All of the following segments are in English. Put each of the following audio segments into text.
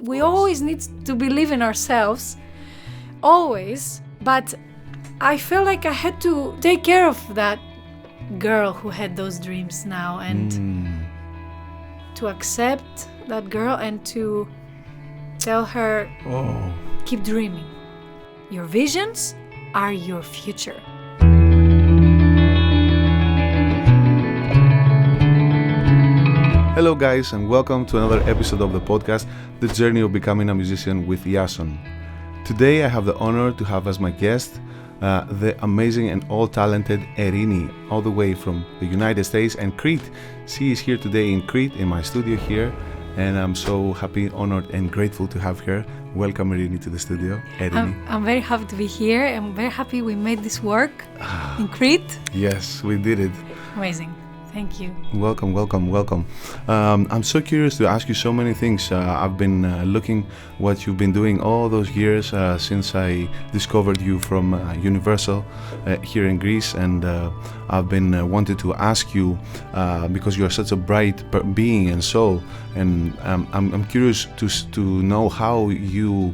we always need to believe in ourselves, always. But I felt like I had to take care of that girl who had those dreams now, and to accept that girl and to tell her, keep dreaming. Your visions are your future. Hello guys, and welcome to another episode of the podcast, The Journey of Becoming a Musician with Iason. Today I have the honor to have as my guest the amazing and all-talented Erini, all the way from the United States and Crete. She is here today in Crete, in my studio here, and I'm so happy, honored and grateful to have her. Welcome Erini to the studio. Erini. I'm very happy to be here. I'm very happy we made this work in Crete. Yes, we did it. Amazing. Thank you. Welcome. I'm so curious to ask you so many things. I've been looking what you've been doing all those years since I discovered you from Universal here in Greece, and I've been wanted to ask you because you're such a bright being and soul, and I'm curious to know how you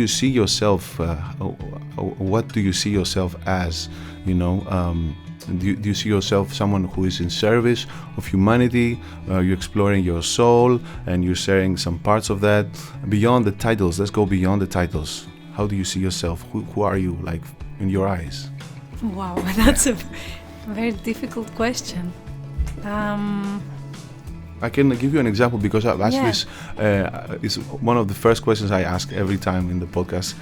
see yourself. What do you see yourself as? Do you see yourself someone who is in service of humanity? You're exploring your soul and you're sharing some parts of that beyond the titles. Let's go beyond the titles. How do you see yourself? Who are you, like, in your eyes? Wow, that's a very difficult question. I can give you an example because I've asked this. It's one of the first questions I ask every time in the podcast.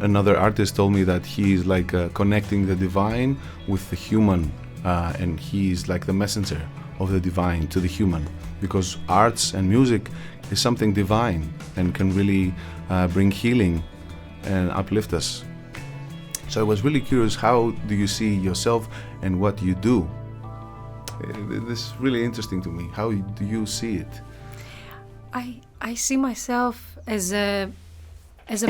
Another artist told me that he's like connecting the divine with the human, and he's like the messenger of the divine to the human, because arts and music is something divine and can really bring healing and uplift us. So I was really curious, how do you see yourself and what you do? This is really interesting to me. How do you see it? I see myself as a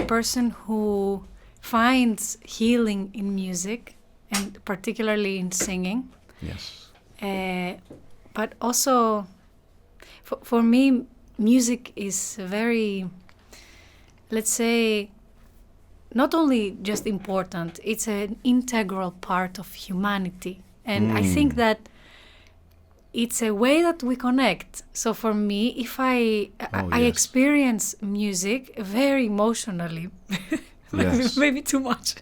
person who finds healing in music, and particularly in singing. Yes. But also, for me, music is very, let's say, not only just important, it's an integral part of humanity. And I think that it's a way that we connect. So for me, if I experience music very emotionally, maybe too much.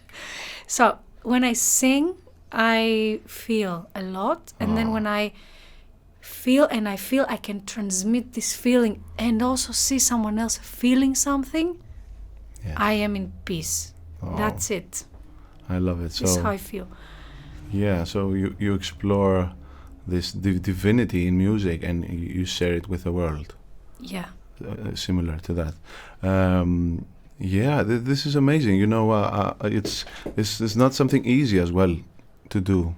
So when I sing, I feel a lot. And then when I feel I can transmit this feeling and also see someone else feeling something, I am in peace. That's it. I love it. That's how I feel. Yeah, so you explore this divinity in music and you share it with the world. Yeah. Similar to that. This is amazing. It's not something easy as well to do.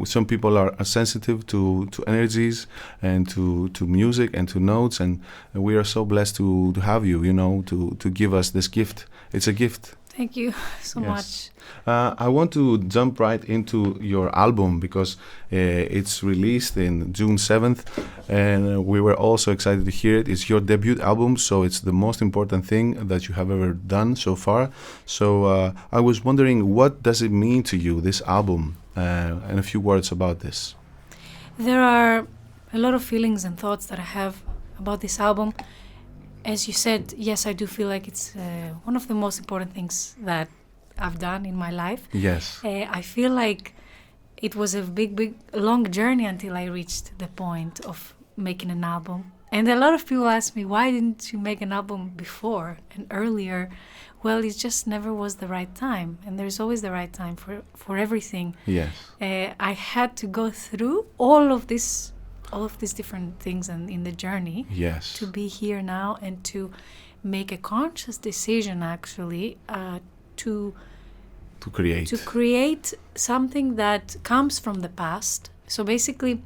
Some people are sensitive to energies and to music and to notes, and we are so blessed to have you, to give us this gift. It's a gift. Thank you so much. I want to jump right into your album because it's released in June 7th, and we were also excited to hear it. It's your debut album, so it's the most important thing that you have ever done so far. So I was wondering, what does it mean to you, this album, and a few words about this? There are a lot of feelings and thoughts that I have about this album. As you said, yes, I do feel like it's one of the most important things that I've done in my life. Yes. I feel like it was a big, long journey until I reached the point of making an album. And a lot of people ask me, why didn't you make an album before and earlier? Well, it just never was the right time. And there's always the right time for everything. Yes. I had to go through all of these different things and in the journey, to be here now and to make a conscious decision actually to create something that comes from the past. So basically,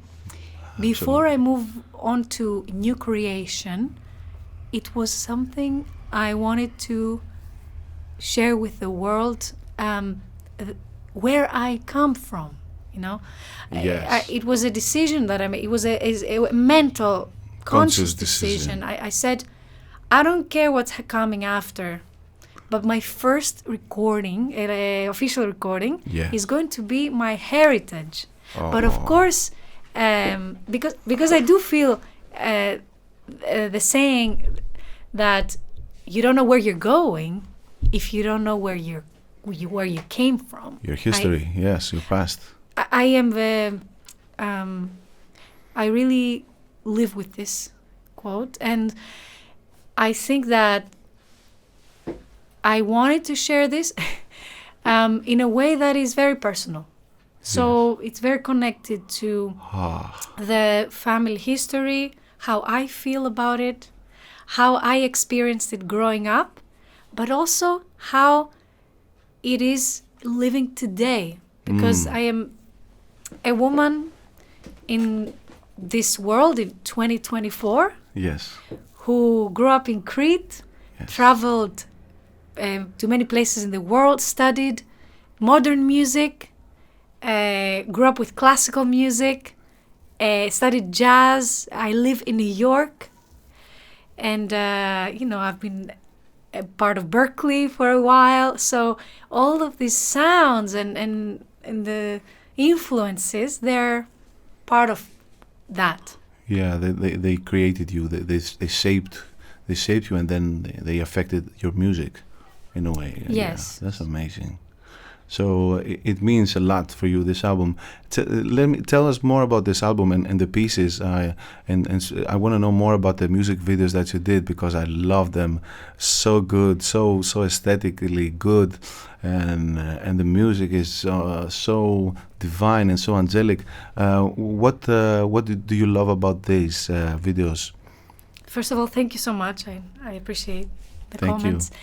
before I move on to new creation, it was something I wanted to share with the world, where I come from. It was a decision that I made. It was a mental conscious decision. I said, I don't care what's coming after, but my first recording, official recording, is going to be my heritage. But of course, because I do feel the saying that you don't know where you're going if you don't know where you came from. Your history, yes, your past. I am I really live with this quote, and I think that I wanted to share this in a way that is very personal. So it's very connected to the family history, how I feel about it, how I experienced it growing up, but also how it is living today. Because I am a woman in this world in 2024 who grew up in Crete, traveled to many places in the world, studied modern music, grew up with classical music, studied jazz. I live in New York, and I've been a part of Berkeley for a while. So all of these sounds and the influences, they're part of that. Yeah, they created you. They shaped you, and then they affected your music in a way. Yes, that's amazing. So it means a lot for you, this album. Tell us more about this album and the pieces. And I want to know more about the music videos that you did, because I love them. So good, so aesthetically good, and the music is so divine and so angelic. What do you love about these videos? First of all, thank you so much. I appreciate the comments. You.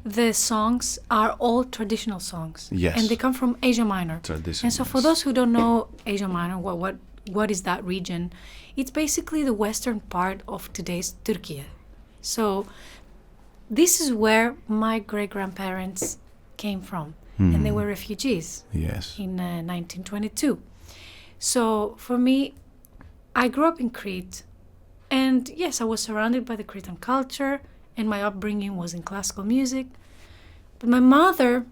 The songs are all traditional songs. Yes. And they come from Asia Minor. Tradition, and so for those who don't know Asia Minor, what is that region? It's basically the western part of today's Turkey. So this is where my great-grandparents came from. And they were refugees. Yes. In 1922. So for me, I grew up in Crete. And yes, I was surrounded by the Cretan culture, and my upbringing was in classical music. But my mother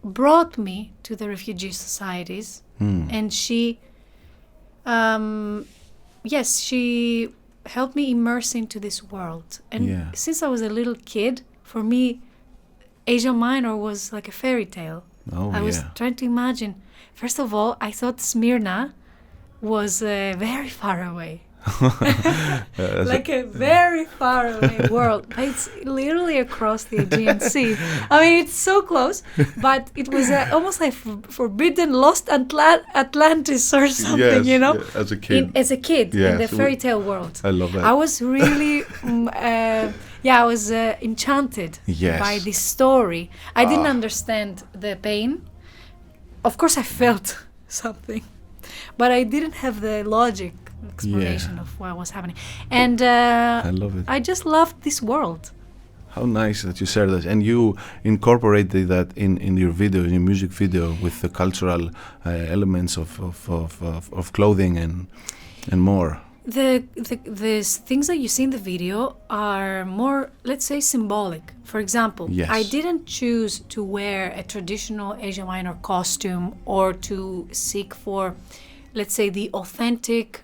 brought me to the refugee societies, and she helped me immerse into this world. And since I was a little kid, for me, Asia Minor was like a fairy tale. I was trying to imagine. First of all, I thought Smyrna was very far away. Like a very far away world. It's literally across the Aegean Sea. I mean, it's so close, but it was almost like forbidden, lost Atlantis or something, as a kid. As a kid, in the fairy tale world. I love that. I was really, I was enchanted by this story. I didn't understand the pain. Of course, I felt something, but I didn't have the logic explanation of what was happening. And I love it. I just loved this world. How nice that you shared that, and you incorporated that in your video, in your music video, with the cultural elements of clothing and more. The things that you see in the video are more, let's say, symbolic. For example, I didn't choose to wear a traditional Asia Minor costume or to seek for, let's say, the authentic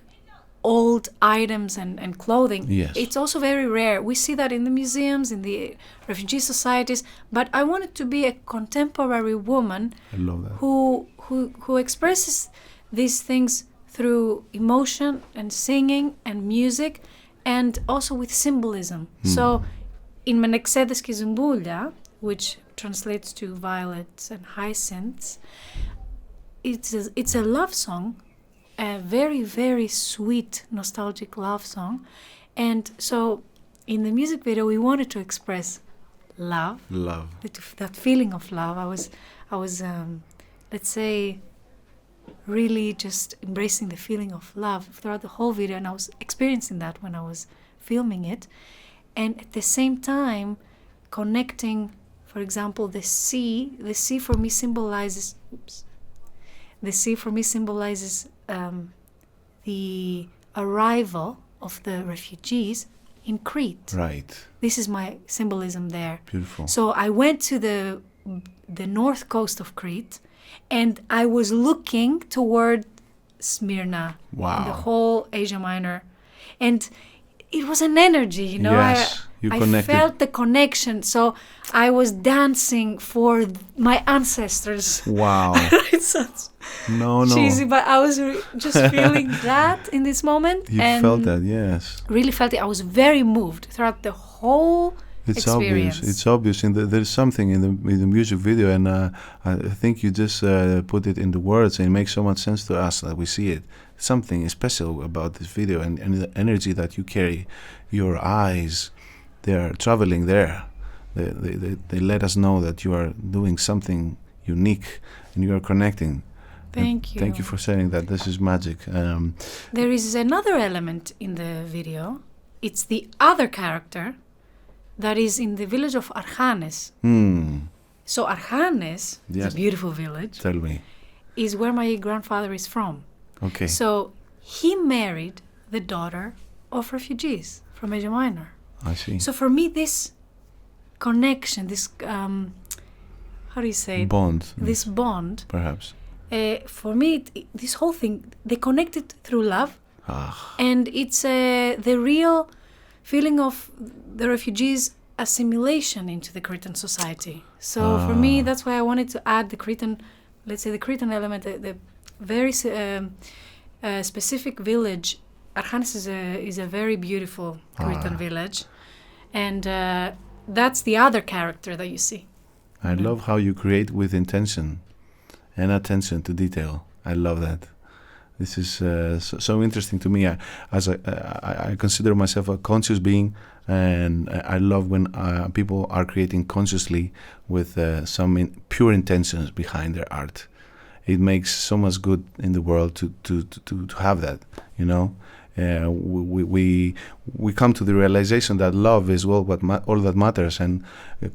old items and clothing. It's also very rare. We see that in the museums, in the refugee societies, but I wanted to be a contemporary woman who expresses these things through emotion and singing and music, and also with symbolism. So in Menexedes και Ζουμπούλια, which translates to violets and hyacinths, it's a love song, a very, very sweet, nostalgic love song. And so in the music video, we wanted to express love. That feeling of love. I was let's say, really just embracing the feeling of love throughout the whole video. And I was experiencing that when I was filming it. And at the same time, connecting, for example, the sea. The sea for me symbolizes... The sea for me symbolizes the arrival of the refugees in Crete. Right. This is my symbolism there. Beautiful. So I went to the north coast of Crete, and I was looking toward Smyrna, Wow. and the whole Asia Minor, and it was an energy, you know. Yes, you I connected. felt the connection, so I was dancing for my ancestors. Wow. It sounds No. cheesy, but I was just feeling that in this moment. You and felt that, yes. really felt it. I was very moved throughout the whole It's experience. obvious. It's obvious. There's something in the music video, and I think you just put it in the words, and it makes so much sense to us that we see it. Something special about this video, and the energy that you carry. Your eyes, they are traveling there. They let us know that you are doing something unique, and you are connecting. Thank you. Thank you for saying that. This is magic. There is another element in the video. It's the other character that is in the village of Archanes. So Archanes, Yes. it's a beautiful village, Tell me. is where my grandfather is from. Okay. So he married the daughter of refugees from Asia Minor. I see. So for me, this connection, this, how do you say it? Bond, This bond, perhaps. for me, this whole thing, they connected through love. Ah. And it's the real feeling of the refugees' assimilation into the Cretan society. So for me, that's why I wanted to add the Cretan, let's say the Cretan element, the very specific village. Archanes is a very beautiful Cretan village. And that's the other character that you see. I love how you create with intention and attention to detail. I love that. This is so interesting to me. I consider myself a conscious being, and I love when people are creating consciously with some pure intentions behind their art. It makes so much good in the world to have that, you know. We come to the realization that love is all that matters, and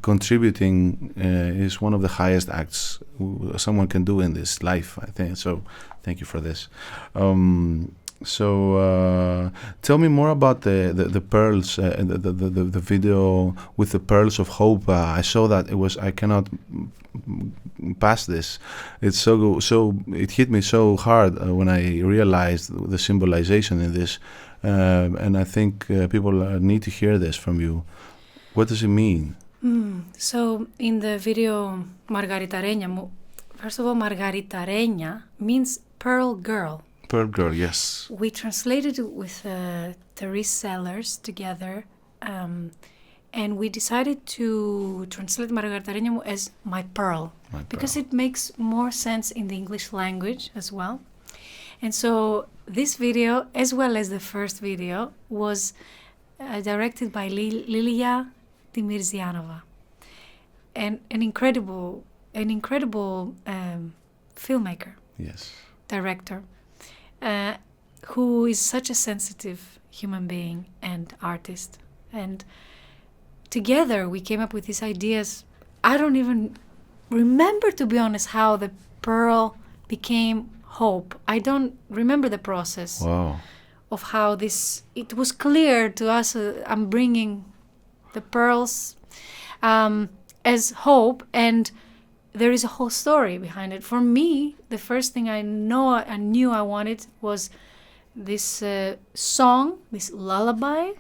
contributing is one of the highest acts someone can do in this life, I think. So thank you for this. Tell me more about the pearls, the video with the pearls of hope. I saw that I cannot pass this. It's it hit me so hard when I realized the symbolization in this, and I think people need to hear this from you. What does it mean? So in the video Margaritareña, first of all, Margaritareña means pearl girl. Pearl girl, yes. We translated it with Therese Sellers together, and we decided to translate Margaritareña as my pearl, because it makes more sense in the English language as well. And so this video, as well as the first video, was directed by Lilia Timirzianova, and an incredible filmmaker, yes, director, who is such a sensitive human being and artist. And together we came up with these ideas. I don't even remember, to be honest, how the pearl became hope. I don't remember the process. Wow. Of how it was clear to us. I'm bringing the pearls as hope, and there is a whole story behind it. For me, the first thing I knew I wanted was this song, this lullaby,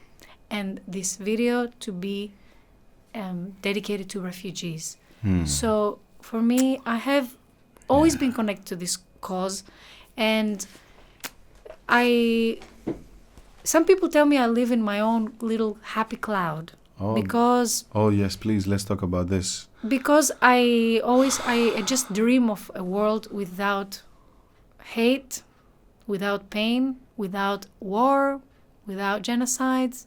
and this video to be dedicated to refugees. So for me, I have always been connected to this cause, and some people tell me I live in my own little happy cloud. Because yes, please, let's talk about this. Because I just dream of a world without hate, without pain, without war, without genocides.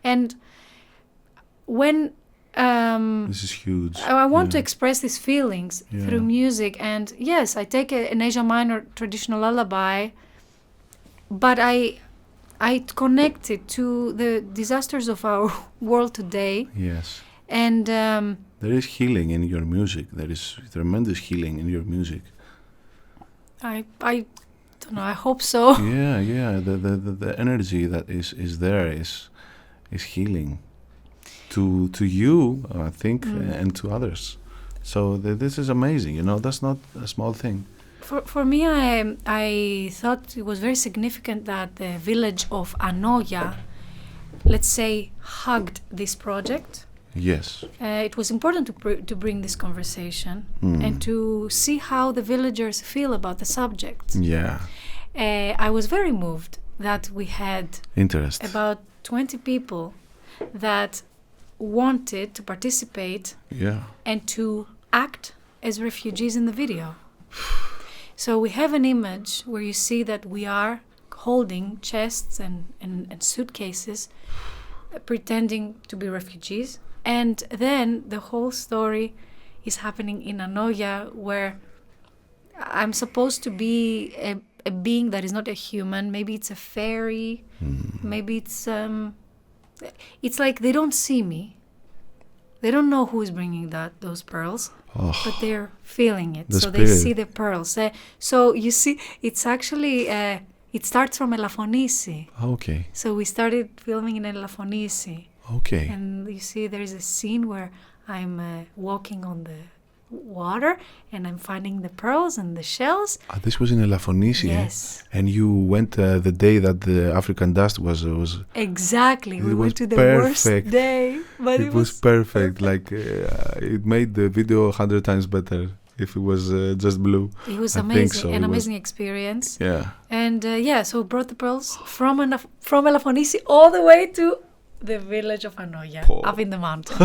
And when this is huge. I want to express these feelings through music, and yes, I take an Asia Minor traditional lullaby, but I connect it to the disasters of our world today. Yes. And there is healing in your music. There is tremendous healing in your music. I don't know. I hope so. Yeah. The energy that is there is healing to you, I think, and to others. So this is amazing. You know, that's not a small thing. For me, I thought it was very significant that the village of Anoia, let's say, hugged this project. Yes. It was important to bring this conversation and to see how the villagers feel about the subject. Yeah. I was very moved that we had Interest. about 20 people that wanted to participate and to act as refugees in the video. So we have an image where you see that we are holding chests and suitcases, pretending to be refugees. And then the whole story is happening in Anoia, where I'm supposed to be a being that is not a human. Maybe it's a fairy. Maybe it's like they don't see me. They don't know who is bringing those pearls, but they're feeling it. So they see the pearls. So you see, it's actually, it starts from Elafonisi. Okay. So we started filming in Elafonisi. Okay. And you see there's a scene where I'm walking on the water and I'm finding the pearls and the shells. This was in Elafonisi. Yes. And you went the day that the African dust was Exactly. We went to the perfect. worst day, but it was perfect. Like it made the video 100 times better if it was just blue. It was I amazing, think so. an amazing experience. Yeah. And so brought the pearls from Elafonisi all the way to the village of Anoia, up in the mountain.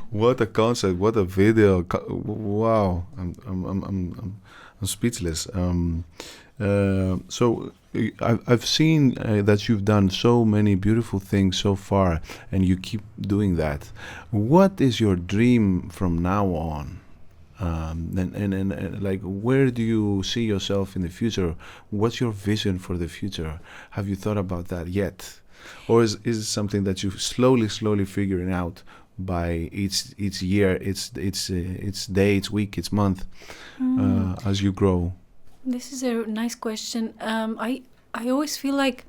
What a concept! What a video! Wow, I'm speechless. So I've seen that you've done so many beautiful things so far, and you keep doing that. What is your dream from now on? And like, where do you see yourself in the future? What's your vision for the future? Have you thought about that yet? Or is it something that you slowly figuring out by each year, its day, its week, its month, as you grow? This is a nice question. I always feel like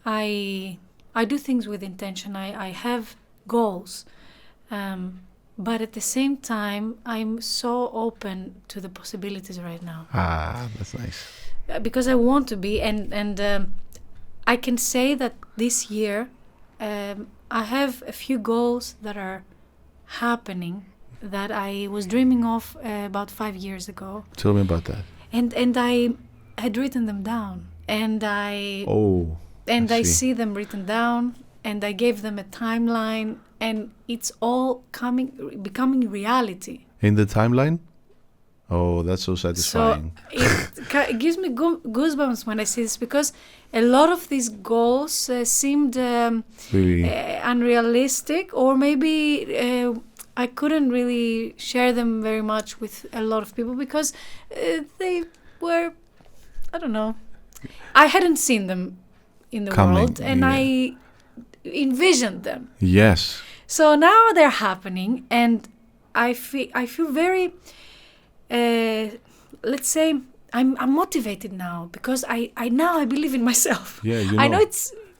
I do things with intention. I have goals, but at the same time, I'm so open to the possibilities right now. That's nice. Because I want to be, and I can say that this year I have a few goals that are happening that I was dreaming of about 5 years ago. Tell me about that. And I had written them down, and I see them written down, and I gave them a timeline, and it's all becoming reality. In the timeline? Oh, that's so satisfying. So it gives me goosebumps when I see this, because a lot of these goals seemed really unrealistic, or maybe I couldn't really share them very much with a lot of people because they were, I don't know, I hadn't seen them in the world, and I envisioned them. Yes. So now they're happening, and I feel very... let's say I'm motivated now, because I believe in myself. Yeah, you know. I know it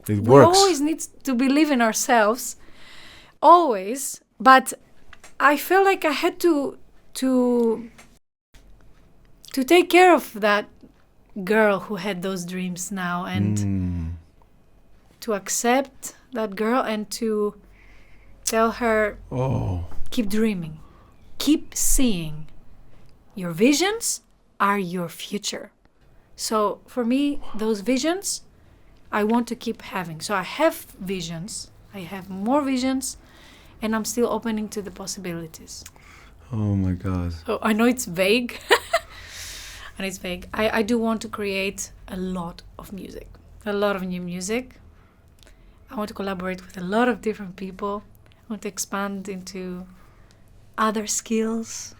works. We always need to believe in ourselves, always. But I felt like I had to take care of that girl who had those dreams now, and to accept that girl and to tell her, keep dreaming, keep seeing. Your visions are your future. So for me, those visions, I want to keep having. So I have visions. I have more visions, and I'm still opening to the possibilities. Oh my God. So I know it's vague. And it's vague. I do want to create a lot of music. A lot of new music. I want to collaborate with a lot of different people. I want to expand into other skills.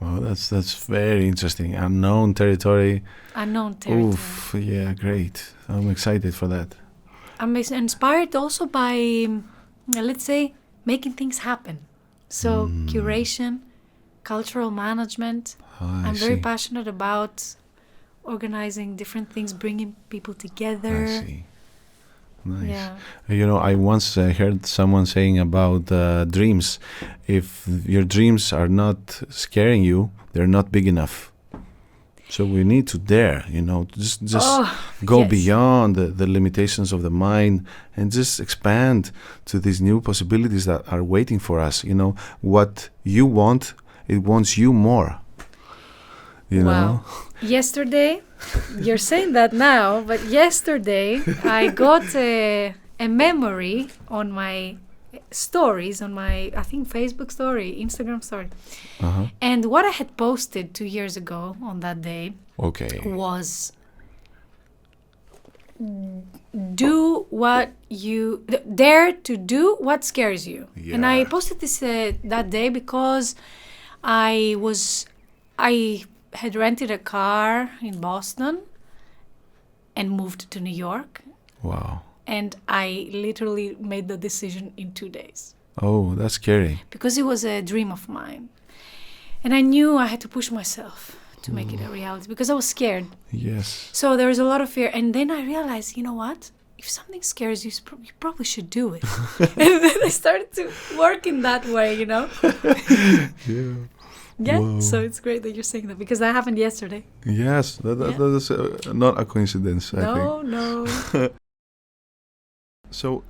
Well, that's very interesting. Unknown territory. Unknown territory. Oof, yeah, great. I'm excited for that. I'm inspired also by, let's say, making things happen. So curation, cultural management. I'm very passionate about organizing different things, bringing people together. I see. Nice. Yeah. You know, I once heard someone saying about dreams. If your dreams are not scaring you, they're not big enough. So we need to dare, you know, just go beyond the limitations of the mind and just expand to these new possibilities that are waiting for us. You know, what you want, it wants you more. You know? Yesterday, you're saying that now, but yesterday I got a memory on my stories, on my, I think, Facebook story, Instagram story. Uh-huh. And what I had posted 2 years ago on that day was dare to do what scares you. Yeah. And I posted this that day because I had rented a car in Boston and moved to New York. Wow. And I literally made the decision in 2 days. Oh, that's scary. Because it was a dream of mine. And I knew I had to push myself to make it a reality because I was scared. Yes. So there was a lot of fear. And then I realized, you know what? If something scares you, you probably should do it. And then I started to work in that way, you know? Yeah. Yeah, Whoa. so it's great that you're saying that because that happened yesterday. Yes, that is not a coincidence, I think. No. So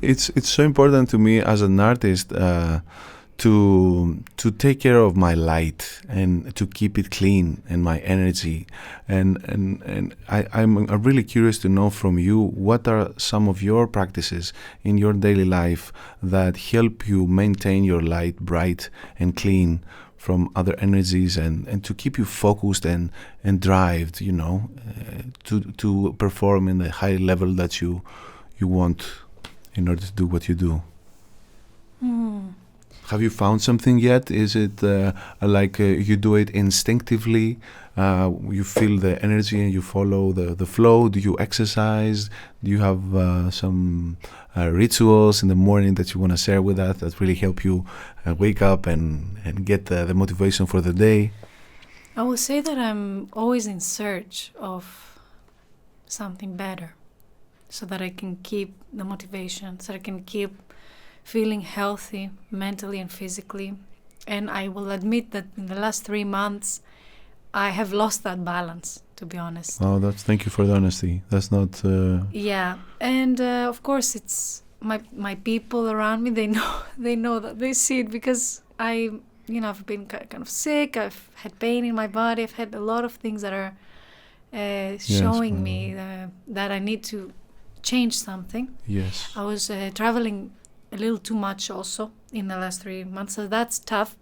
it's so important to me as an artist to take care of my light and to keep it clean and my energy. And I'm really curious to know from you, what are some of your practices in your daily life that help you maintain your light bright and clean from other energies and to keep you focused and drived, you know, to perform in the high level that you want in order to do what you do. Have you found something yet? Is it like you do it instinctively? You feel the energy and you follow the flow? Do you exercise? Do you have some rituals in the morning that you want to share with us that really help you wake up and get the motivation for the day? I will say that I'm always in search of something better so that I can keep the motivation, so that I can keep feeling healthy mentally and physically. And I will admit that in the last 3 months, I have lost that balance, to be honest. Oh, thank you for the honesty. That's not... Yeah, and of course it's my people around me, they know that, they see it because I've been kind of sick, I've had pain in my body, I've had a lot of things that are showing me that I need to change something. Yes. I was traveling a little too much also in the last 3 months, so that's tough.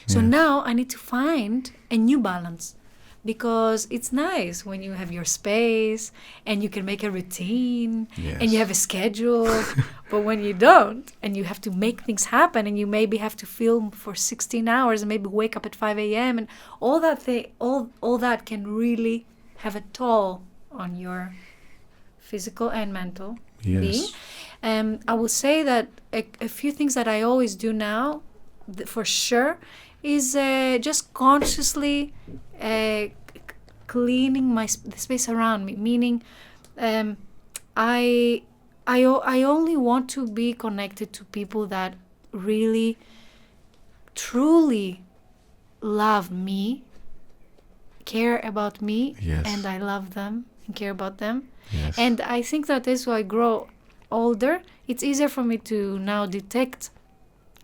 So now I need to find a new balance, because it's nice when you have your space and you can make a routine and you have a schedule. But when you don't and you have to make things happen and you maybe have to film for 16 hours and maybe wake up at 5 a.m. and all that can really have a toll on your physical and mental being. I will say that a few things that I always do now, for sure, is just consciously cleaning the space around me. Meaning, I only want to be connected to people that really, truly love me, care about me, and I love them and care about them. Yes. And I think that as I grow older, it's easier for me to now detect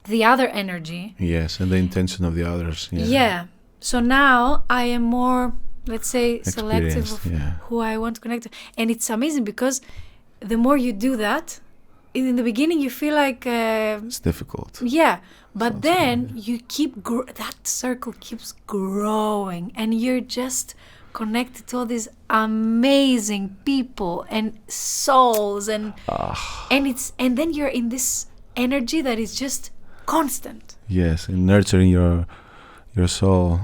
the other energy. Yes, and the intention of the others. Yeah. So now I am more, let's say, selective of who I want to connect to. And it's amazing because the more you do that, in the beginning you feel like... it's difficult. Yeah. But then you keep... that circle keeps growing and you're just connected to all these amazing people and souls and then you're in this energy that is just constant. Yes, and nurturing your soul.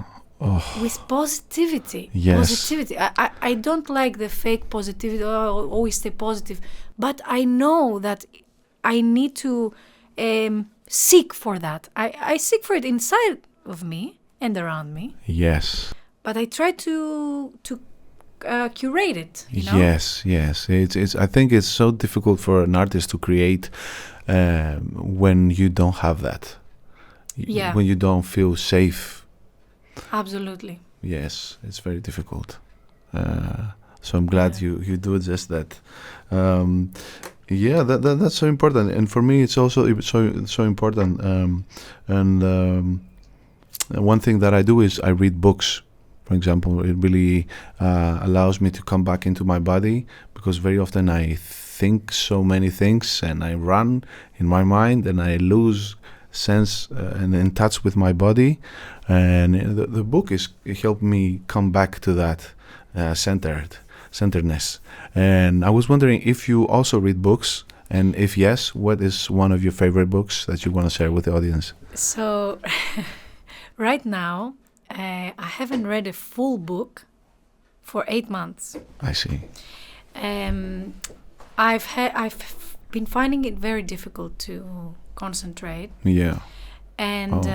With positivity. Yes. Positivity. I don't like the fake positivity, always stay positive. But I know that I need to seek for that. I seek for it inside of me and around me. Yes. But I try to curate it. You know? Yes, yes. It's. I think it's so difficult for an artist to create when you don't have that. Yeah. When you don't feel safe. Absolutely. Yes, it's very difficult. So I'm glad you do just that. Yeah, that's so important, and for me it's also so important. One thing that I do is I read books. For example, it really allows me to come back into my body, because very often I think so many things and I run in my mind and I lose sense and in touch with my body. And the book it helped me come back to that centeredness. And I was wondering if you also read books, and if yes, what is one of your favorite books that you want to share with the audience? So, right now, I haven't read a full book for 8 months. I see. I've been finding it very difficult to concentrate. Yeah. And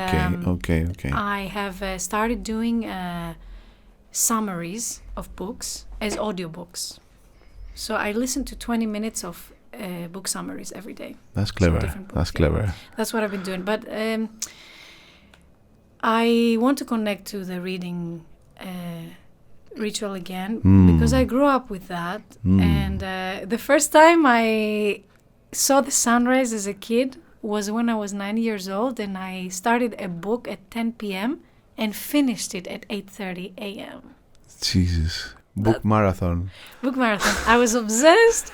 Okay. I have started doing summaries of books as audiobooks. So I listen to 20 minutes of book summaries every day. That's clever. That's clever. That's what I've been doing. But I want to connect to the reading ritual again, because I grew up with that. And the first time I saw the sunrise as a kid was when I was 9 years old, and I started a book at 10 p.m. and finished it at 8:30 a.m. Jesus. Book marathon. Book marathon. I was obsessed.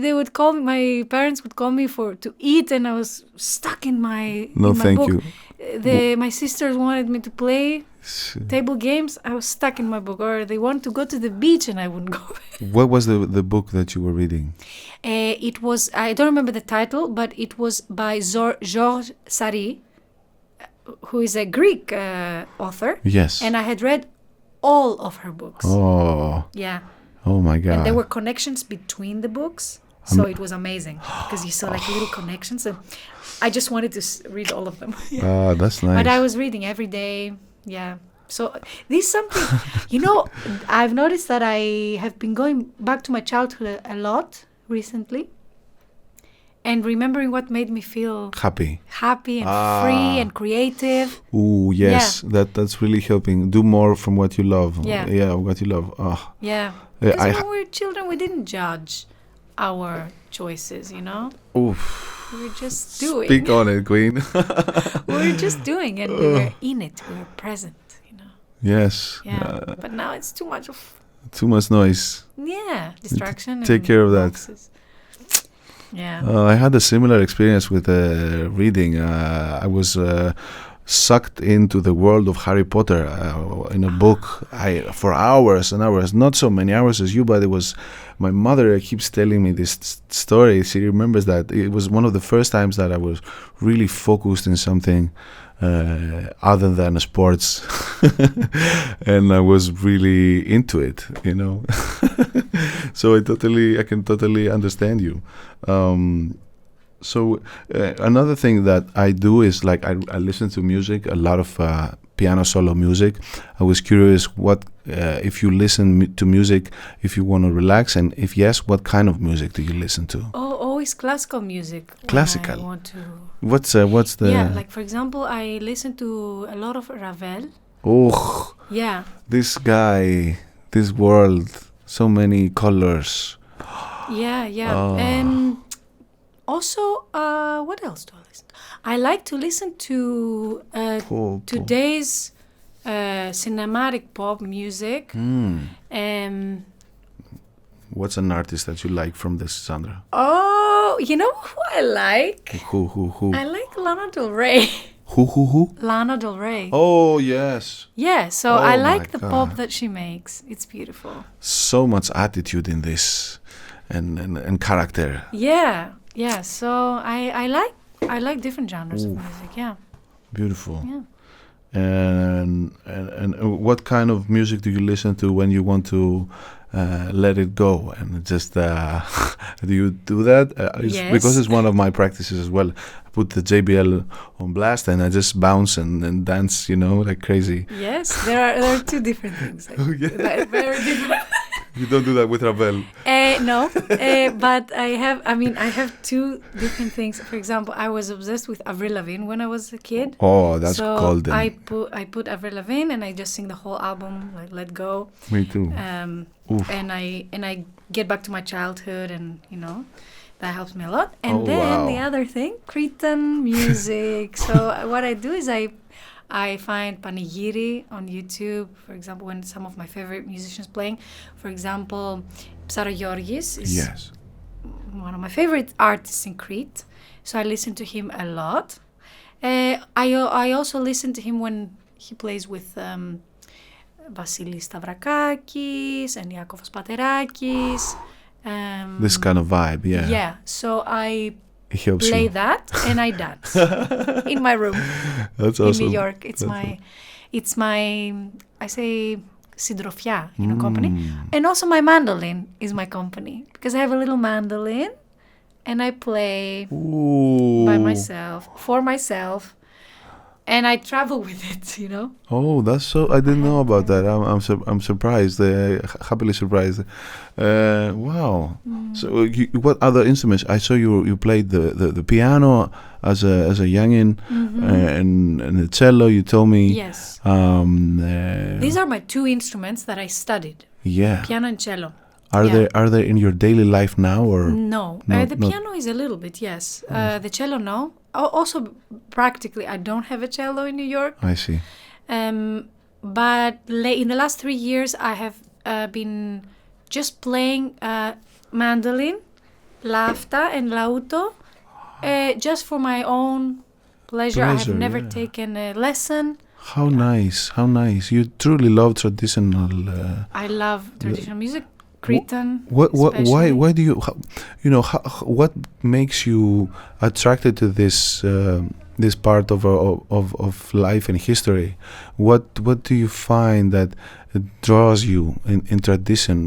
They would call me, my parents would call me to eat, and I was stuck in my Thank book. you. My sisters wanted me to play table games. I was stuck in my book. Or they wanted to go to the beach, and I wouldn't go. What was the book that you were reading? It was, I don't remember the title, but it was by Georges Sari, who is a Greek author. Yes. And I had read all of her books. Oh. Yeah. Oh my God. And there were connections between the books. So it was amazing, because you saw like little connections. And I just wanted to read all of them. Ah, that's nice. But I was reading every day. Yeah. So this is something, I've noticed that I have been going back to my childhood a lot recently, and remembering what made me feel happy and free and creative. Oh yes, yeah. That's really helping. Do more from what you love. Yeah, what you love. Yeah, because when we were children, we didn't judge our choices, Oof. We were just doing. Speak on it, Queen. We were just doing, and we were in it. We were present, Yes. Yeah, but now it's too much noise. Yeah, distraction. Take care of that. Boxes. Yeah. I had a similar experience with reading. I was sucked into the world of Harry Potter in a book for hours and hours. Not so many hours as you, but it was. My mother keeps telling me this story. She remembers that it was one of the first times that I was really focused in something other than sports, and I was really into it. So I can totally understand you. So another thing that I do is I listen to music, a lot of piano solo music. I was curious what if you listen to music if you want to relax, and if yes, what kind of music do you listen to? Oh, always classical music. Classical. I want to. What's the? Yeah, like for example, I listen to a lot of Ravel. Oh. Yeah. This guy, this world, so many colors. Yeah. And also, what else do I listen to? I like to listen to today's cinematic pop music. What's an artist that you like from this genre? Oh, you know who I like? Who? I like Lana Del Rey. Who? Lana Del Rey. Oh, yes. Yeah, so I like the pop that she makes. It's beautiful. So much attitude in this and character. Yeah. So I like different genres of music. Yeah. Beautiful. Yeah. And what kind of music do you listen to when you want to let it go and just do you do that? Yes. Because it's one of my practices as well. I put the JBL on blast and I just bounce and dance, like crazy. Yes, there are two different things. Very different. You don't do that with Ravel. No, but I have two different things. For example, I was obsessed with Avril Lavigne when I was a kid. Oh, that's golden. I put Avril Lavigne and I just sing the whole album, like Let Go. Me too. And I get back to my childhood, and that helps me a lot. And the other thing, Cretan music. So what I do is I find panigiri on YouTube, for example, when some of my favorite musicians playing. For example, Psaragiorgis is one of my favorite artists in Crete. So I listen to him a lot. I also listen to him when he plays with Vasilis Stavrakakis and Iakovos Paterakis. This kind of vibe, yeah. Yeah, so I play that and I dance in my room. That's awesome. In New York. It's my I say sidrofia, company. And also my mandolin is my company, because I have a little mandolin and I play by myself, for myself. And I travel with it, Oh, that's so! I didn't know about that. I'm surprised. Happily surprised. Wow. So, what other instruments? I saw you played the piano as a youngin, and the cello. You told me. Yes. These are my two instruments that I studied. Yeah. Piano and cello. Are they in your daily life now, or no? The piano is a little bit, yes. The cello, no. Also, practically, I don't have a cello in New York. I see. But in the last 3 years, I have been just playing mandolin, flauta, and lauto, just for my own pleasure. I have never taken a lesson. How nice! How nice! You truly love traditional. I love traditional music. Cretan. Why do you what makes you attracted to this this part of life and history? What do you find that draws you in tradition?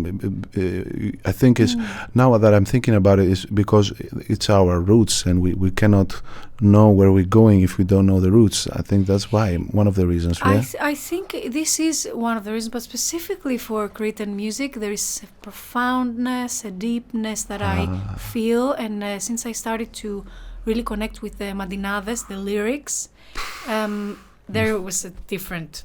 I think it's now that I'm thinking about it, is because it's our roots, and we cannot know where we're going if we don't know the roots. I think that's why, one of the reasons. I think this is one of the reasons, but specifically for Cretan music, there is a profoundness, a deepness that I feel, and since I started to really connect with the Madinades, the lyrics, there was a different.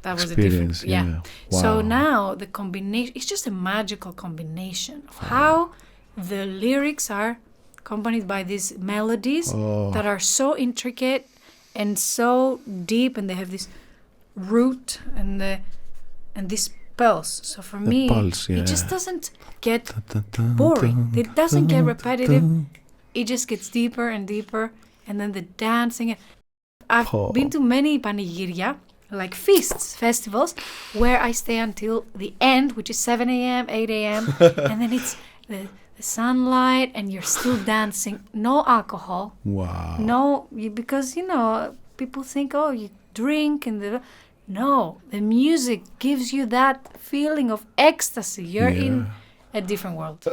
That was experience, a different, Wow. So now the combination, it's just a magical combination of how the lyrics are accompanied by these melodies that are so intricate and so deep, and they have this root and this pulse. So for me, it just doesn't get boring. It doesn't get repetitive. It just gets deeper and deeper, and then the dancing. I've been to many panigiria, like feasts, festivals, where I stay until the end, which is 7 a.m., 8 a.m., and then it's the sunlight, and you're still dancing. No alcohol. Wow. No, because, people think, you drink, and no, the music gives you that feeling of ecstasy. You're in a different world.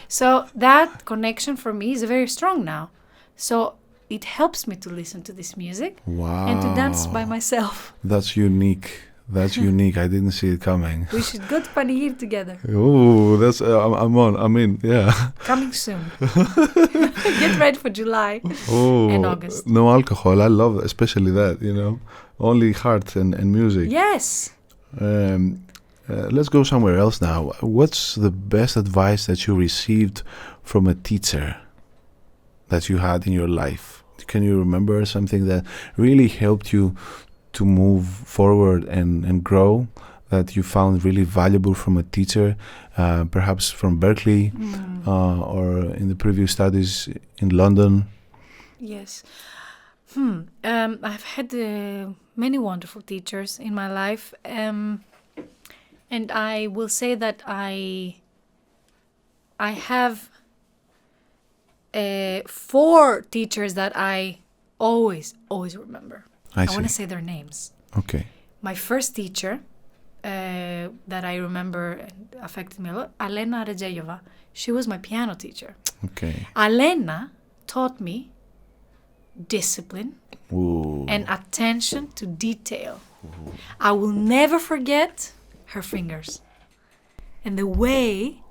So that connection for me is very strong now. So it helps me to listen to this music and to dance by myself. That's unique. That's unique. I didn't see it coming. We should go to Panigir together. Oh, that's I'm on. I mean, yeah. Coming soon. Get ready for July and August. No alcohol. I love it, especially that. Only heart and music. Yes. Let's go somewhere else now. What's the best advice that you received from a teacher that you had in your life? Can you remember something that really helped you to move forward and grow, that you found really valuable from a teacher, perhaps from Berkeley or in the previous studies in London? Yes. I've had many wonderful teachers in my life. And I will say that I have 4 teachers that I always remember. I want to say their names. Okay. My first teacher, that I remember affected me a lot, Alena Redzeyeva. She was my piano teacher. Okay. Alena taught me discipline Ooh. and attention to detail. Ooh. I will never forget her fingers and the way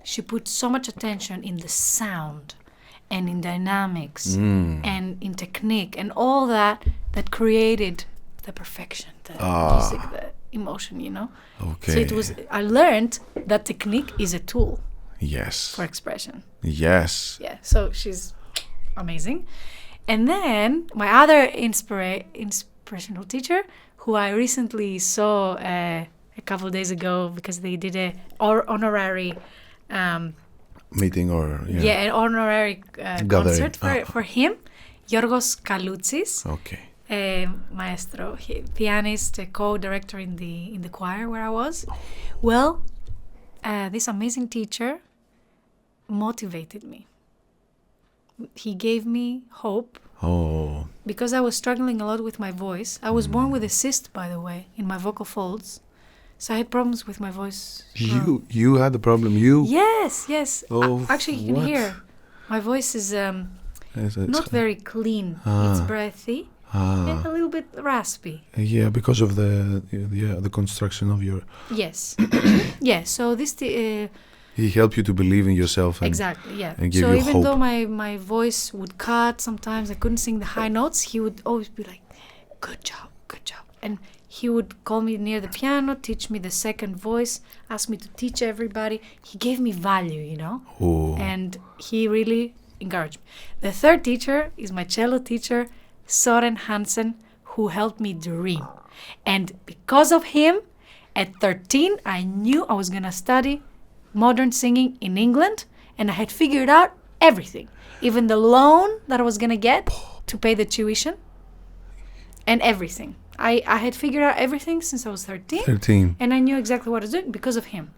she put so much attention in the sound and in dynamics and in technique and all that created the perfection, the music, the emotion, you know. Okay. So I learned that technique is a tool. Yes. For expression. Yes. Yeah. So she's amazing. And then my other inspirational teacher, who I recently saw a couple of days ago because they did a honorary meeting or an honorary concert for him, Yorgos Kaloutsis. Okay. Maestro, pianist, co-director in the choir where I was. Well, this amazing teacher motivated me. He gave me hope. Oh. Because I was struggling a lot with my voice. I was born with a cyst, by the way, in my vocal folds. So I had problems with my voice. You had the problem? Yes. Oh, actually, you can hear. My voice is not very clean. It's breathy and a little bit raspy. Yeah, because of the construction of your... Yes. Yeah, so this... he helped you to believe in yourself. Exactly, yeah. And give so you even hope. Though my voice would cut sometimes, I couldn't sing the high notes, he would always be like, good job. And he would call me near the piano, teach me the second voice, ask me to teach everybody. He gave me value, you know? Ooh. And he really encouraged me. The third teacher is my cello teacher, Soren Hansen, who helped me dream. And because of him, at 13, I knew I was going to study modern singing in England, and I had figured out everything. Even the loan that I was going to get to pay the tuition and everything. I had figured out everything since I was 13. And I knew exactly what I was doing because of him.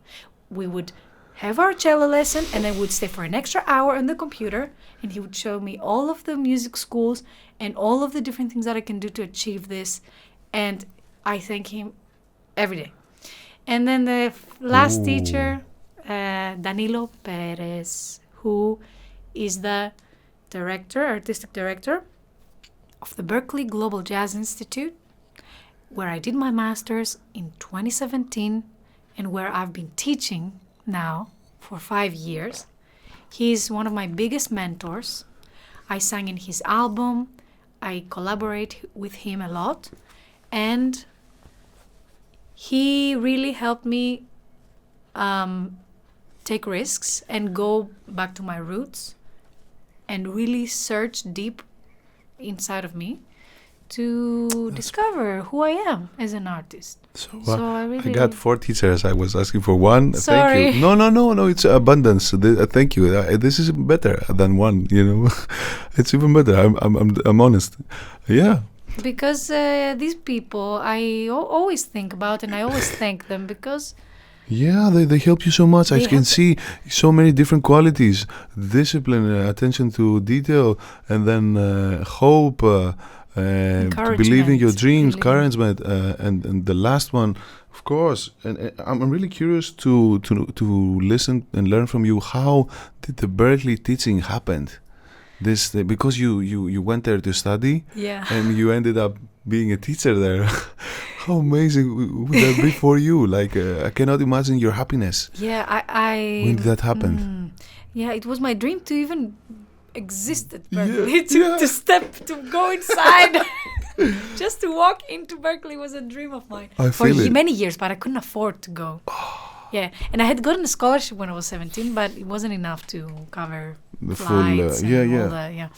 We would have our cello lesson, and I would stay for an extra hour on the computer, and he would show me all of the music schools and all of the different things that I can do to achieve this. And I thank him every day. And then the last teacher, Danilo Perez, who is the artistic director of the Berklee Global Jazz Institute, where I did my master's in 2017 and where I've been teaching now for 5 years. He's one of my biggest mentors. I sang in his album. I collaborate with him a lot. And he really helped me take risks and go back to my roots and really search deep inside of me to discover who I am as an artist. So I got 4 teachers. I was asking for one. Sorry. Thank you. No. It's abundance. Thank you. This is better than one. You know, it's even better. I'm honest. Yeah. Because these people, I always think about, and I always thank them because. Yeah, they help you so much. I can see so many different qualities: discipline, attention to detail, and then hope. To believe in your dreams, encouragement, and the last one, of course. And I'm really curious to listen and learn from you. How did the Berklee teaching happen? Because you went there to study, and you ended up being a teacher there. How amazing would that be for you? Like I cannot imagine your happiness. Yeah, I when did that happen? Yeah, it was my dream to even exist at Berklee, to go inside. Just to walk into Berklee was a dream of mine for many years, but I couldn't afford to go. Yeah, and I had gotten a scholarship when I was 17, but it wasn't enough to cover the flights full, all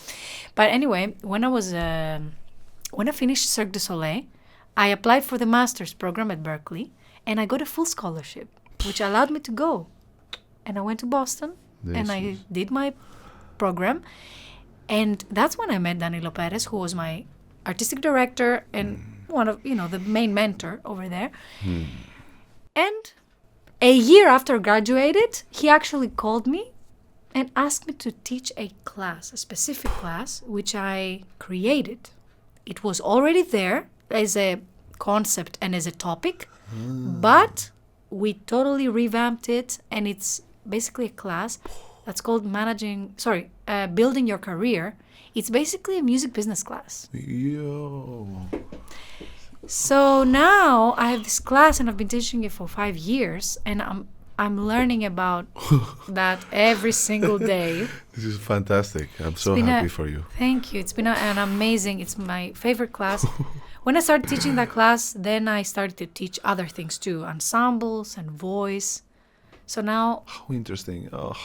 But anyway, when I finished Cirque Du Soleil, I applied for the master's program at Berklee, and I got a full scholarship, which allowed me to go. And I went to Boston, and I did my program, and that's when I met Danilo Perez, who was my artistic director and one of the main mentor over there. And a year after I graduated, he actually called me and asked me to teach a specific class, which I created. It was already there as a concept and as a topic, But we totally revamped it, and it's basically a class that's called building your career. It's basically a music business class. Yo. So now I have this class, and I've been teaching it for 5 years, and I'm learning about that every single day. This is fantastic. I'm so happy for you. Thank you. It's been an amazing. It's my favorite class. When I started teaching that class, then I started to teach other things too, ensembles and voice. So now, How interesting. Oh.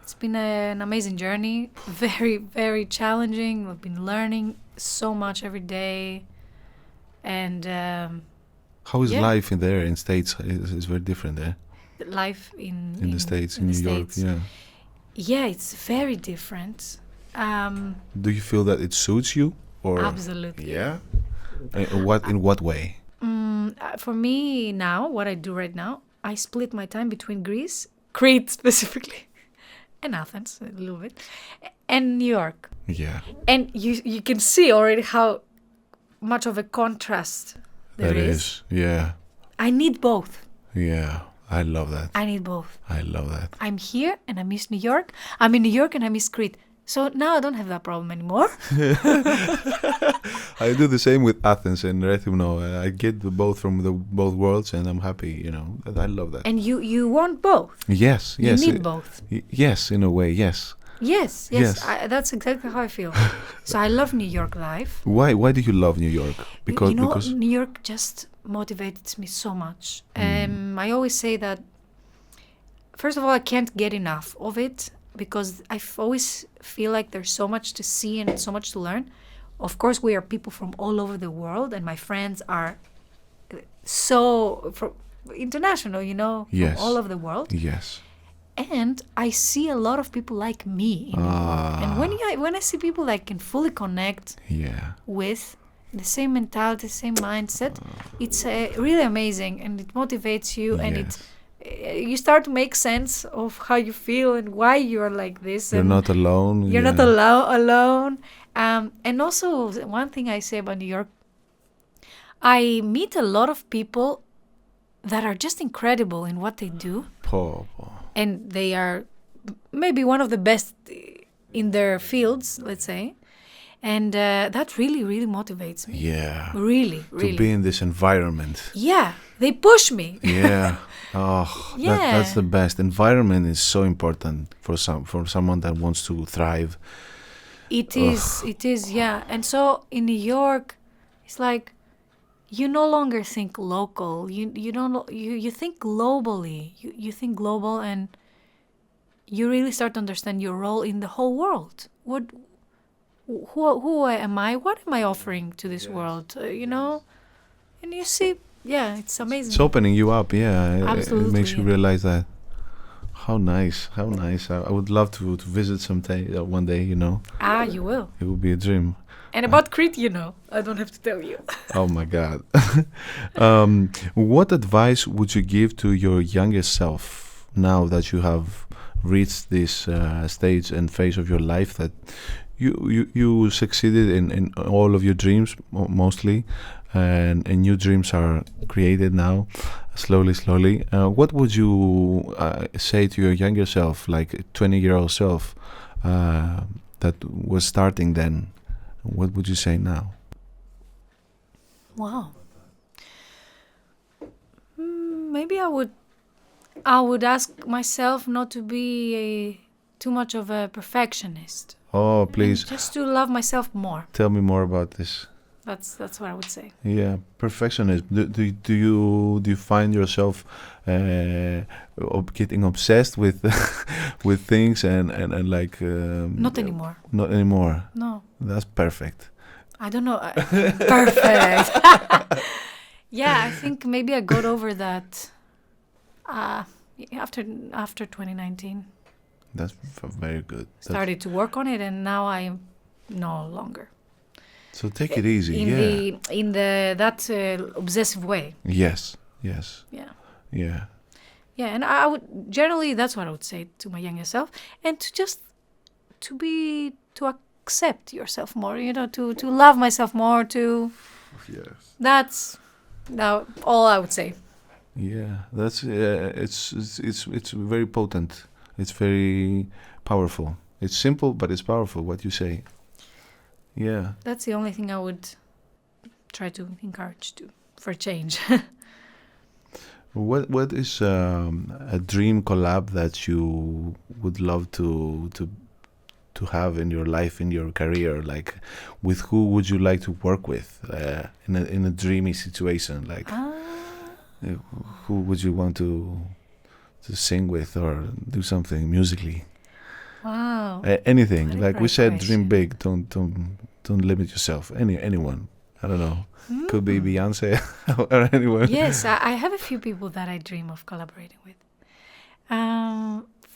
it's been an amazing journey. Very, very challenging. I've been learning so much every day. And How is life in there in States? It's very different there. Life in the States, in New York, yeah. Yeah, it's very different. Do you feel that it suits you? Or Absolutely. Yeah? In what way? For me now, what I do right now, I split my time between Greece, Crete specifically, and Athens a little bit, and New York. Yeah. And you can see already how much of a contrast there is. Yeah. I need both. Yeah. I love that. I need both. I love that. I'm here and I miss New York. I'm in New York and I miss Crete. So now I don't have that problem anymore. I do the same with Athens and Rethymno. I get both from both worlds, and I'm happy. I love that. And you want both. Yes. You need both. Yes, in a way. Yes. Yes. That's exactly how I feel. So I love New York life. Why do you love New York? Because New York just motivates me so much. I always say that, first of all, I can't get enough of it, because I always feel like there's so much to see and so much to learn. Of course, we are people from all over the world, and my friends are international, Yes. from all over the world. Yes. And I see a lot of people like me in New York. And when I see people that I can fully connect with, the same mentality, the same mindset, it's really amazing, and it motivates you, and you start to make sense of how you feel and why you're like this. You're not alone. You're not alone. And also, one thing I say about New York, I meet a lot of people that are just incredible in what they do. And they are maybe one of the best in their fields, let's say. And that really, really motivates me. Yeah. Really, really. To be in this environment. Yeah. They push me. Yeah. Oh, that's the best. Environment is so important for someone that wants to thrive. It is, yeah. And so in New York, it's like you no longer think local. You think globally. You think global, and you really start to understand your role in the whole world. Who am I? What am I offering to this world? And you see, it's amazing. It's opening you up, Absolutely. It makes you realize that. How nice. I would love to visit one day, You will. It would be a dream. And about Crete, I don't have to tell you. Oh my God. What advice would you give to your younger self now that you have reached this stage and phase of your life that you succeeded in all of your dreams mostly, and new dreams are created now slowly. What would you say to your younger self, like a 20-year-old self that was starting then? What would you say now? Wow. Maybe I would ask myself not to be too much of a perfectionist. Oh, please. And just to love myself more. Tell me more about this. That's what I would say. Yeah, perfectionism. Do you find yourself getting obsessed with with things and like? Not anymore. Not anymore. No. That's perfect. I don't know. Perfect. Yeah, I think maybe I got over that after 2019. That's very good. Started to work on it, and now I am no longer. So take it easy. In that obsessive way. Yes. Yeah. Yeah. Yeah, and I would generally, that's what I would say to my younger self, and to accept yourself more, to love myself more, Yes. Now, all I would say. Yeah, that's it's very potent. It's very powerful. It's simple, but it's powerful. What you say. Yeah. That's the only thing I would try to encourage to for change. What is a dream collab that you would love to have in your life, in your career? Like, with who would you like to work with in a dreamy situation? Like, who would you want to sing with or do something musically? Wow. Anything. What a Like we great said, question. dream big. Don't limit yourself. Anyone. I don't know. Could be Beyonce or anyone. Yes, I have a few people that I dream of collaborating with.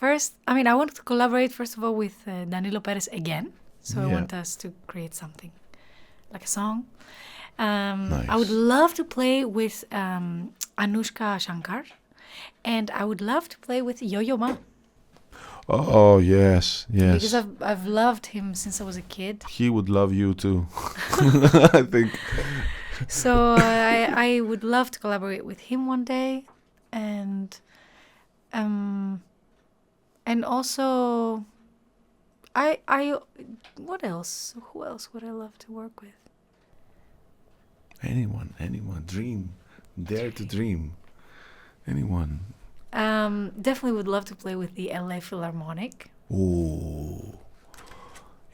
First, I mean, I want to collaborate, first of all, with Danilo Perez again. So I Yeah. want us to create something, like a song. Nice. I would love to play with Anushka Shankar. And I would love to play with Yo-Yo Ma. Oh yes, yes. Because I've loved him since I was a kid. He would love you too. I think. So I would love to collaborate with him one day, and also I what else? Who else would I love to work with? Anyone. Dream. Dare to dream. Anyone. Definitely would love to play with the LA Philharmonic. Oh.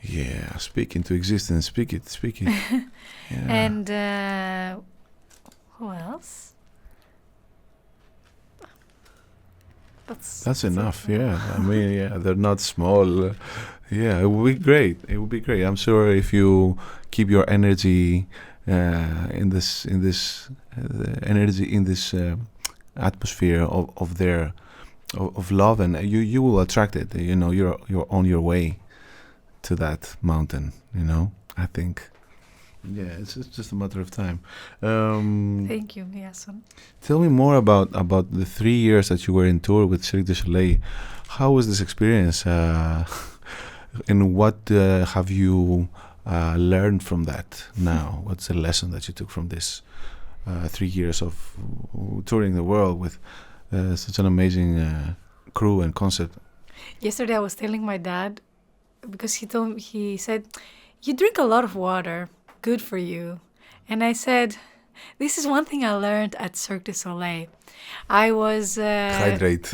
Yeah, speak into existence. Speak it. Yeah. And who else? That's enough. Yeah, I mean, yeah, they're not small. Yeah, it would be great. I'm sure if you keep your energy in this atmosphere of love, and you will attract it. You know, you're on your way to that mountain. You know, I think. Yeah, it's just a matter of time. Thank you, Yasun. Tell me more about the 3 years that you were in tour with Cirque du Soleil. How was this experience? And what have you learned from that now? What's the lesson that you took from this 3 years of touring the world with such an amazing crew and concept? Yesterday I was telling my dad, because he said, "You drink a lot of water. Good for you." And I said, this is one thing I learned at Cirque du Soleil. I was Hydrate.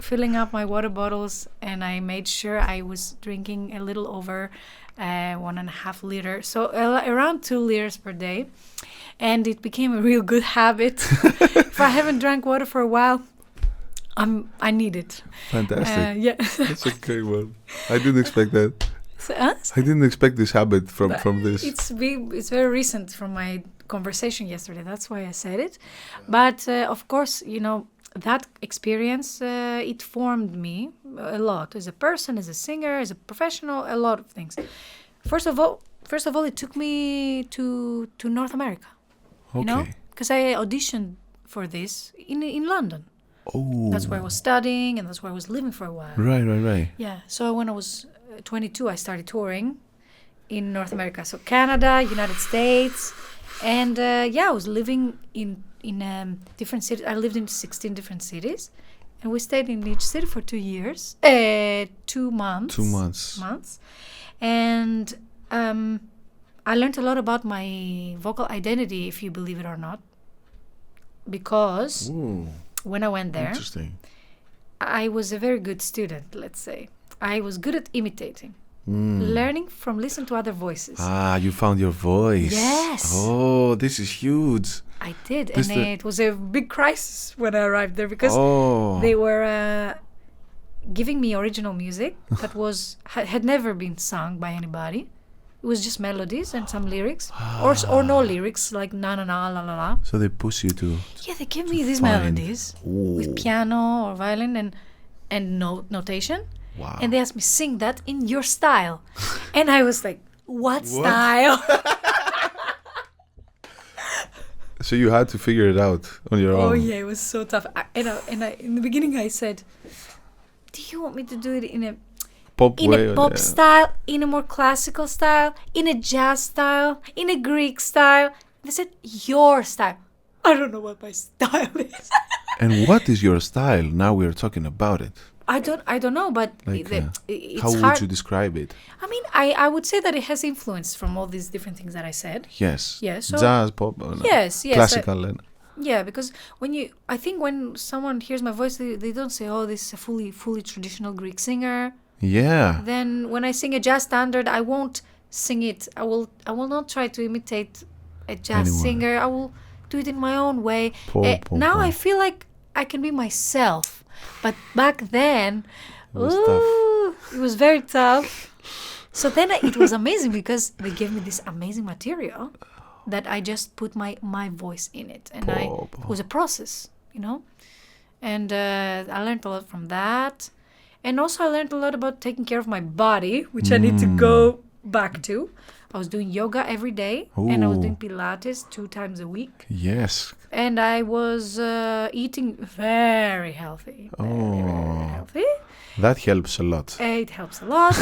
filling up my water bottles, and I made sure I was drinking a little over 1.5 liters, so around 2 liters per day. And it became a real good habit. If I haven't drank water for a while, I need it. Fantastic. Yeah. That's a great one. I didn't expect that. So, I didn't expect this habit from this. It's very recent from my conversation yesterday. That's why I said it. But of course, you know, that experience, it formed me a lot as a person, as a singer, as a professional, a lot of things. First of all, it took me to North America. Okay. You know, because I auditioned for this in London. Oh. That's where I was studying, and that's where I was living for a while. Right. Yeah. So when I was 22, I started touring in North America. So Canada, United States, and I was living in different cities. I lived in 16 different cities, and we stayed in each city for 2 years, 2 months. 2 months. And I learned a lot about my vocal identity, if you believe it or not, because Ooh, when I went there, interesting. I was a very good student, let's say. I was good at imitating, learning from listening to other voices. Ah, you found your voice. Yes. Oh, this is huge. I did, This and it was a big crisis when I arrived there, because Oh. they were giving me original music that had never been sung by anybody. It was just melodies and some lyrics, or no lyrics, like na na na la la la. So they push you to. Yeah, they give me these find- melodies Ooh. with piano or violin and notation. Wow. And they asked me, sing that in your style. And I was like, what style? So you had to figure it out on your own. Oh, yeah, it was so tough. In the beginning, I said, do you want me to do it in a Pop way. pop style, in a more classical style, in a jazz style, in a Greek style? They said, your style. I don't know what my style is. And what is your style? Now we're talking about it. I don't know, but Like, it's how hard. would you describe it? I mean, I would say that it has influence from all these different things that I said. Yes. Yeah, so Jazz, pop, yes, classical. yeah, because I think when someone hears my voice, they don't say, "Oh, this is a fully traditional Greek singer." Yeah. Then when I sing a jazz standard, I won't sing it. I will not try to imitate a jazz Anyone. singer. I will do it in my own way. Now I feel like I can be myself. But back then, It was tough. it was very tough. So then it was amazing because they gave me this amazing material that I just put my voice in it. And it was a process, you know. And I learned a lot from that. And also I learned a lot about taking care of my body, which I need to go back to. I was doing yoga every day, and I was doing Pilates 2 times a week. Yes. And I was eating very healthy. Very healthy. That helps a lot. It helps a lot.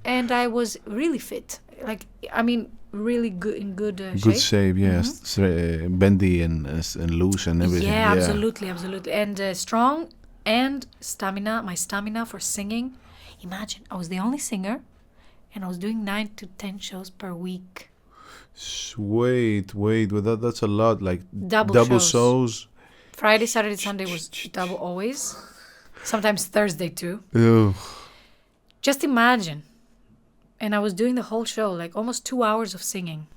And I was really fit. Like, I mean, really good in good shape. Good shape, yes. Bendy and loose and everything. Yeah, absolutely. And strong and stamina. My stamina for singing. Imagine, I was the only singer. And I was doing 9 to 10 shows per week. Wait, well, that's a lot. Like Double shows. Friday, Saturday, Sunday was double always. Sometimes Thursday too. Ugh. Just imagine. And I was doing the whole show, like almost 2 hours of singing.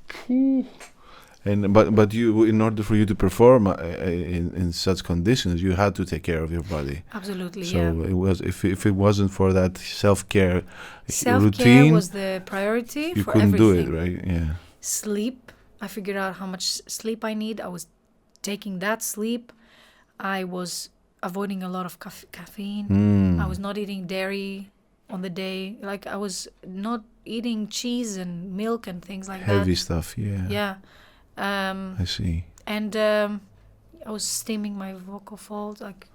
And but you, in order for you to perform in such conditions, you had to take care of your body. Absolutely, So yeah. it was if it wasn't for that self-care Self-care was the priority you for couldn't everything. do it, right? Yeah. Sleep. I figured out how much sleep I need. I was taking that sleep. I was avoiding a lot of caffeine. I was not eating dairy on the day. Like, I was not eating cheese and milk and things like that. Heavy stuff, yeah. Yeah. I see. And I was steaming my vocal folds, like,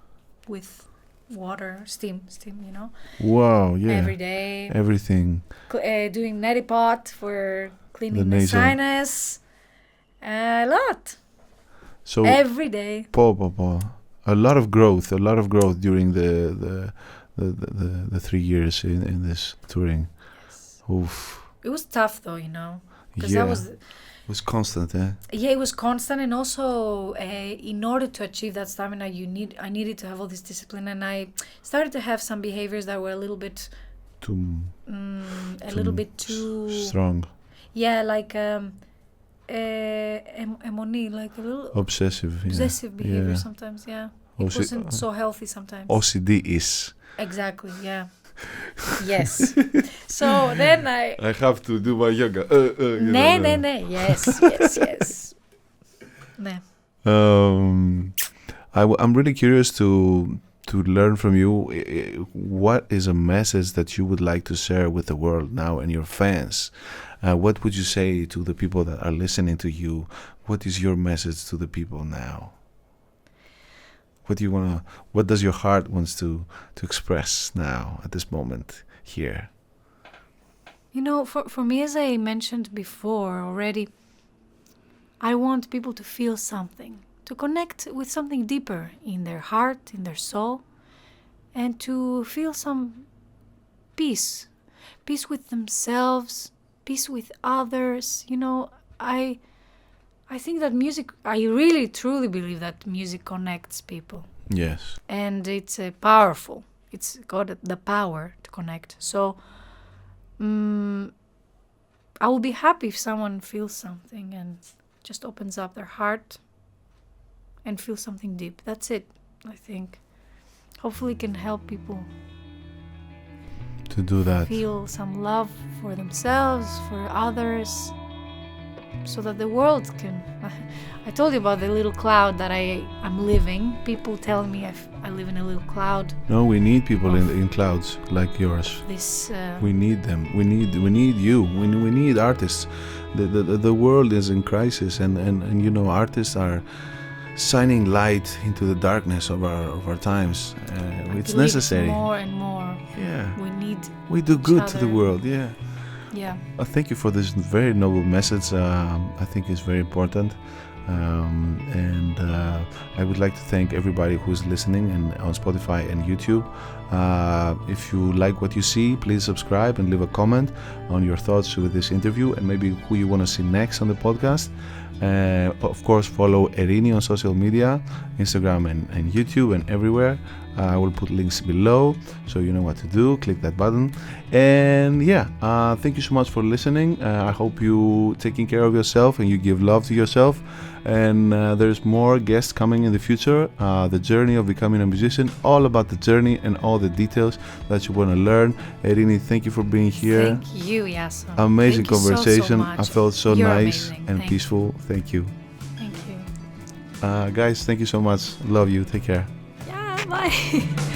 with water, steam, you know. Wow, yeah. Every day. Everything. Doing neti pot for cleaning the nasal. sinus. A lot. So Every day. a lot of growth during the 3 years in this touring. Yes. Oof. It was tough though, you know. Because Yeah. that was... It was constant, eh? Yeah, it was constant, and also in order to achieve that stamina, I needed to have all this discipline, and I started to have some behaviors that were a little bit Too too strong. Yeah, like emoni, like a little Obsessive behavior yeah. sometimes. Yeah, it wasn't so healthy sometimes. OCD is. Exactly. Yeah. Yes. So then I have to do my yoga. Nee. Yes. Nee. I'm really curious to learn from you. What is a message that you would like to share with the world now and your fans? What would you say to the people that are listening to you? What is your message to the people now? What does your heart wants to express now at this moment here? You know, for me, as I mentioned before already, I want people to feel something, to connect with something deeper in their heart, in their soul, and to feel some peace with themselves, peace with others. You know, I think that music, I really truly believe that music connects people. Yes. And it's powerful. It's got the power to connect. So I will be happy if someone feels something and just opens up their heart and feels something deep. That's it, I think. Hopefully it can help people to do that. Feel some love for themselves, for others, so that the world can... I told you about the little cloud that I'm living. People tell me I live in a little cloud. No, we need people in clouds like yours. This we need them. We need you. We need artists. The world is in crisis, and you know, artists are shining light into the darkness of our times. It's necessary. More and more. Yeah. We do good to the world. Yeah. Yeah. Thank you for this very noble message. I think it's very important. And I would like to thank everybody who's listening and on Spotify and YouTube. If you like what you see, please subscribe and leave a comment on your thoughts with this interview and maybe who you want to see next on the podcast. Of course, follow Erini on social media, Instagram and YouTube and everywhere. I will put links below so you know what to do. Click that button. And yeah, thank you so much for listening. I hope you taking care of yourself and you give love to yourself. And there's more guests coming in the future. The journey of becoming a musician, all about the journey and all the details that you want to learn. Erini, thank you for being here. Thank you, Yasso. Amazing thank conversation. You so I felt so You're nice amazing. and thank peaceful. Thank you. Thank you. Guys, thank you so much. Love you. Take care. Yeah, bye.